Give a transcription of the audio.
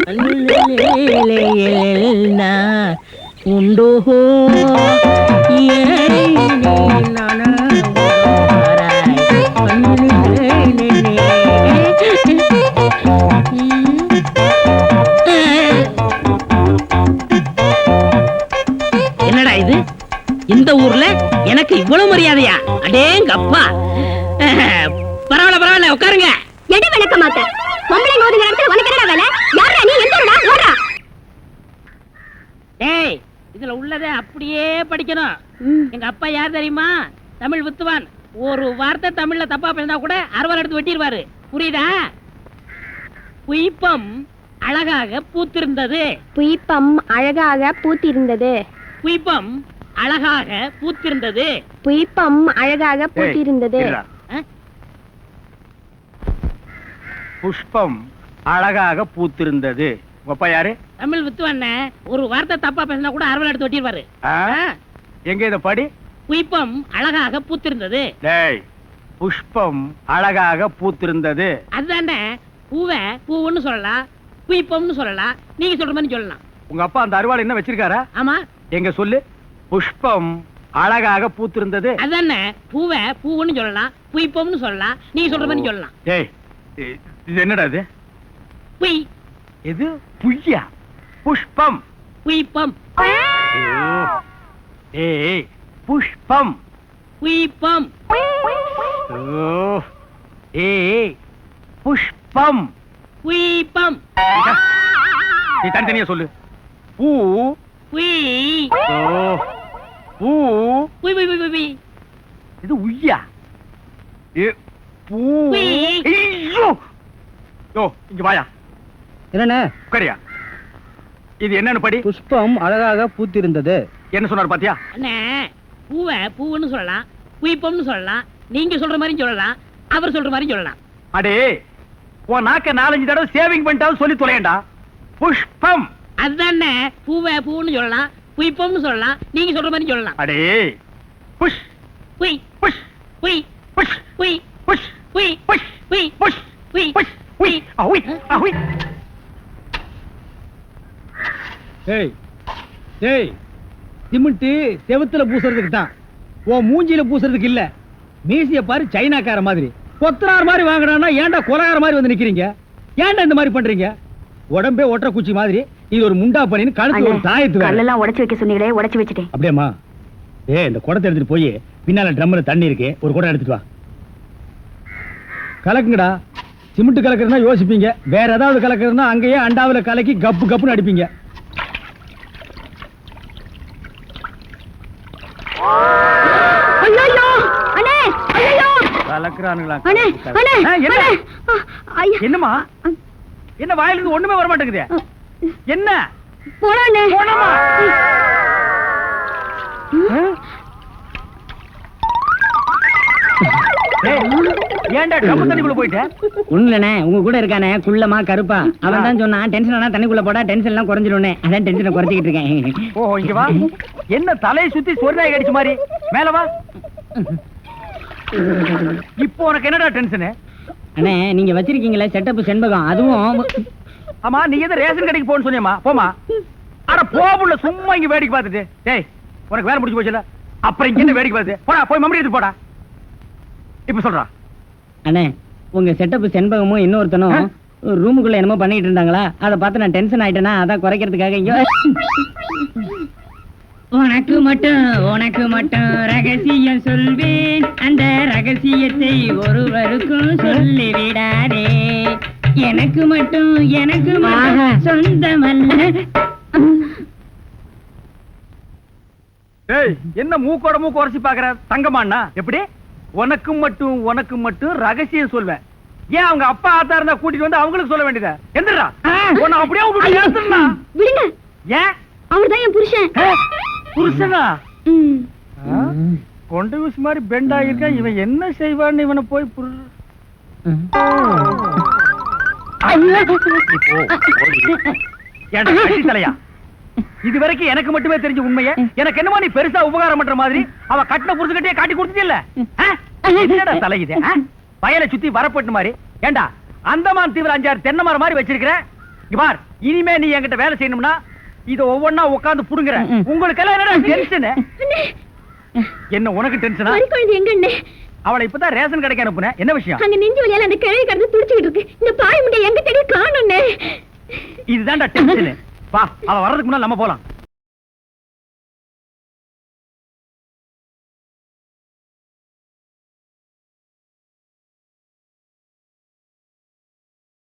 உண்டோ என்னடா இது? இந்த ஊர்ல எனக்கு இவ்வளவு மரியாதையா? அடேங்கப்பா! பரவாயில்ல பரவாயில்ல, உட்காருங்க. எடி விளக்க மாட்டேன். பொம்பளைங்க ஓடுற இடத்துல உனக்கு என்னடா வேலை? யாரா நீ? எந்தடா ஓடுறா? ஏய், இதுல உள்ளதை அப்படியே படிக்கணும். எங்க அப்பா யார் தெரியுமா? தமிழ் வித்துவான். ஒரு வார்த்தை தமிழ்ல தப்பா பேசினா கூட அறுவாள் எடுத்து வெட்டிடுவாரு. புரியுதா? புய்பம் அழகாக பூத்திருந்தது. புய்பம் அழகாக பூத்திருந்தது. புய்பம் அழகாக பூத்திருந்தது. புய்பம் அழகாக பூத்திருந்தது. புஷ்பம் அழகாக பூத்திருந்தது. அப்பா யாரு? தமிழ் வித்துவான். ஒரு வார்த்தை தப்பா பேசினா கூட அறுவாள் எடுத்து வெட்டிடுவாரு. எங்க இத படி? புய்பம் அழகாக பூத்திருந்தது. டேய், புஷ்பம் அழகாக பூத்திருந்தது. அதுதானே. பூவை பூவுன்னு சொல்லலாம், புய்பம்னு சொல்லலாம். நீங்க சொல்ற மாதிரி சொல்லலாம். உங்க அப்பா அந்த அருவாள் என்ன வச்சிருக்காரா? ஆமா. எங்க சொல்லு. புஷ்பம் அழகாக பூத்திருந்தது. அதுதானே. பூவை பூவுன்னு சொல்லலாம், புய்பம்னு சொல்லலாம். நீங்க சொல்ற மாதிரி சொல்லலாம். டேய், இது என்னடா இது? புய். இது புய்யா? புஷ்பம். புய்பம். ஏய், புஷ்பம். புய்பம். ஏய், புஷ்பம். புய்பம். நீ தனித்தனியா சொல்லு. பூ. புய். பூ. புய் புய் புய் புய். இது உய்யா? பூ. ஐயோ! யோ, இங்க வாயா. என்னண்ணே? உட்காரியா. இது என்னன்னு படி. புஷ்பம் அழகாக பூத்திருந்தது. என்ன சொன்னார் பாத்தியா? அண்ணே, பூவை பூவுன்னு சொல்லலாம், புய்பம்னு சொல்லலாம். நீங்க சொல்ற மாதிரி சொல்லலாம், அவர் சொல்ற மாதிரி சொல்லலாம். அடே, உன் நாக்க 4-5 தடவை சேவிங் பண்ணிட்டாவது சொல்லி தொலையண்டா. புஷ்பம். அதுதானே. பூவை பூவுன்னு சொல்லலாம், புய்பம்னு சொல்லலாம். நீங்க சொல்ற மாதிரி சொல்லலாம். அடே, புஷ். புய். புஷ். புய். புஷ். புய். புஷ். புய். புஷ். புய். புஷ். புய். புஷ். புய். அஹுய். அஹுய். ஏய் ஏய், சிமெண்ட் செவுத்துல பூசுறதுக்கு தான், ஓ மூஞ்சில பூசுறதுக்கு இல்ல. மீசிய பாரு, சைனாக்கார மாதிரி கொத்தனார் மாதிரி வாங்குறான்னா ஏன்டா கொலகார மாதிரி வந்து நிக்கிறீங்க? ஏன்டா இந்த மாதிரி பண்றீங்க? உடம்பே ஒற்ற குச்சி மாதிரி, இது ஒரு முண்டா பண்ணின்னு கழுத்து ஒரு தாயத்து வேற. கல்லெல்லாம் உடைச்சு வைக்க சொன்னீங்களே, உடைச்சு வச்சுட்டேன். அப்படியேம்மா? இந்த குடத்தை எடுத்துட்டு போய் பின்னால ட்ரம்ல தண்ணி இருக்கு, ஒரு குடம் எடுத்துட்டு வா. கலக்குங்கடா. சிமெண்ட் கலக்குறதுனா யோசிப்பீங்க, வேற ஏதாவது கலக்குறதுனா அங்கேயே அண்டாவில கலக்கி கப்பு கப்புன்னு அடிப்பீங்க. என்னமா? என்ன வாயிலிருந்து ஒண்ணுமே வர மாட்டேங்குது? என்ன? ஏன்டா ட்ரம் தண்ணிக்குள்ள போயிட்ட? ஒண்ணுலண்ணே, உங்க கூட இருக்கானே குள்ளமா கருப்பா, அவன் தான் சொன்னான் டென்ஷன் ஆனா தண்ணிக்குள்ள போடா டென்ஷன் எல்லாம் குறைஞ்சிடும்னே. அதான் டென்ஷனை குறைச்சிக்கிட்டு இருக்கேன். ஓ, இங்க வா. என்ன தலையை சுத்தி சொர்ணாய் கடிச்ச மாதிரி? மேல வா. இப்போ உனக்கு என்னடா டென்ஷனு? அண்ணே, நீங்க வச்சிருக்கீங்களே செட்டப் செண்பகம், அதுவும். ஆமா, நீ எது ரேஷன் கடைக்கு போன்னு சொன்னியம்மா? போமா. அட போபுள்ள, சும்மா இங்க வேடிக்கை பார்த்துட்டு. டேய், உனக்கு வேலை முடிஞ்சு போச்சுல, அப்புறம் இங்க என்ன வேடிக்கை பார்த்து? போடா, போய் மம்மடி எடுத்து போடா. இப்ப சொல்றா. அண்ணே, உங்க செட்டப் செண்பகமும் இன்னொருத்தனும் ரூமுக்குள்ள என்னமோ பண்ணிட்டு இருந்தாங்களா, அதை பார்த்து நான் டென்ஷன் ஆயிட்டேனா, அதான் குறைக்கிறதுக்காக இங்க. உனக்கு மட்டும் ரகசியம் சொல்வேன், அந்த ரகசியத்தை ஒருவருக்கும் சொல்லி விடாதே. எனக்கு மட்டும் சொந்தமல்ல. ஏய், என்ன மூக்கோட மூக்கு உரசி பாக்குற? தங்கமாண்ணா எப்படி? உனக்கு மட்டும் ரகசியம் சொல்வேன். ஏன் அவங்க அப்பா ஆத்தா இருந்தா கூட்டிட்டு வந்து அவங்களுக்கு சொல்ல வேண்டியதா? எந்திரா, உன்னை அப்படியே விடுங்க. ஏன்? அவர்தான் என் புருஷன். புருஷனா? கொண்ட விஷ் மாதிரி பெண்ட் ஆகிருக்கா. இவன் என்ன செய்வான்னு இவனை போய் தலையா? இது வரைக்கும் எனக்கு மட்டுமே தெரிஞ்ச உண்மையை எனக்கு என்னமோ நீ பெருசா உபகாரம் பண்ற மாதிரி அவ கட்டின புருஷகிட்டே காட்டி கொடுத்துட்டு இல்ல? என்னடா தலை இது? வயலை சுத்தி வரப்பட்டு மாதிரி. ஏண்டா, அந்தமான் தீவிர 5-6 தென்னை மரம் மாதிரி வச்சிருக்கிற? இங்க பார், இனிமே நீ என்கிட்ட வேலை செய்யணும்னா இத ஒவ்வொன்னா உட்கார்ந்து புடுங்குற. ம். உங்களுக்கு எல்லாம் என்னடா டென்ஷன்? அண்ணே, என்ன உனக்கு டென்ஷனா? மறி குழந்தை எங்க அண்ணே? அவளை இப்பதான் ரேஷன் கடைக்கு அனுப்புனேன். என்ன விஷயம்? அங்க நெஞ்சு வலியால அந்த கிழவி கடந்து துடிச்சுக்கிட்டு இருக்கு. இந்த பாய் முண்டை எங்க தேடி காணோண்ணே. இதுதான்டா டென்ஷன். வா, அவ வர்றதுக்கு முன்னால நம்ம போலாம்.